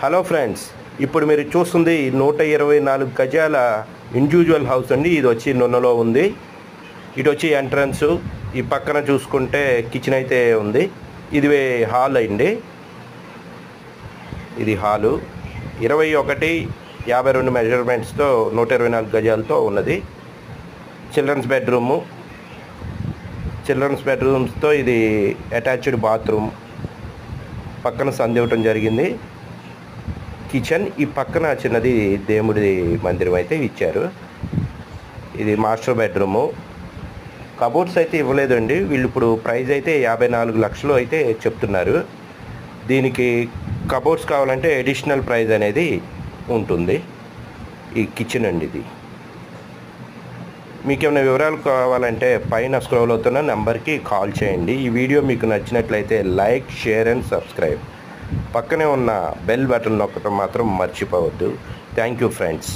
Hello friends, ఇప్పుడు మీరు చూస్తుంది 124 గజాల ఇండివిజువల్ హౌస్ అండి. ఇది వచ్చి నున్నలో ఉంది. ఇటు వచ్చి ఎంట్రన్స్, ఈ పక్కన చూసుకుంటే కిచెన్ అయితే ఉంది. ఇది హాల్ అండి. ఇది హాలు 21-52 మెజర్మెంట్స్తో 124 గజాలతో ఉన్నది. చిల్డ్రన్స్ బెడ్రూమ్స్తో ఇది అటాచ్డ్ బాత్రూమ్, పక్కన సందు ఇవ్వటం జరిగింది. కిచెన్, ఈ పక్కన చిన్నది దేవుడి మందిరం అయితే ఇచ్చారు. ఇది మాస్టర్ బెడ్రూము. కబోర్డ్స్ అయితే ఇవ్వలేదండి వీళ్ళు. ఇప్పుడు ప్రైస్ అయితే 54 లక్షలు అయితే చెప్తున్నారు. దీనికి కబోర్డ్స్ కావాలంటే అడిషనల్ ప్రైస్ అనేది ఉంటుంది. ఈ కిచెన్ అండి. ఇది మీకు ఏమైనా వివరాలు కావాలంటే పైన స్క్రోల్ అవుతున్న నెంబర్కి కాల్ చేయండి. ఈ వీడియో మీకు నచ్చినట్లయితే లైక్, షేర్ అండ్ సబ్స్క్రైబ్. పక్కనే ఉన్న బెల్ బటన్ నొక్కడం మాత్రం మర్చిపోవద్దు. Thank you friends.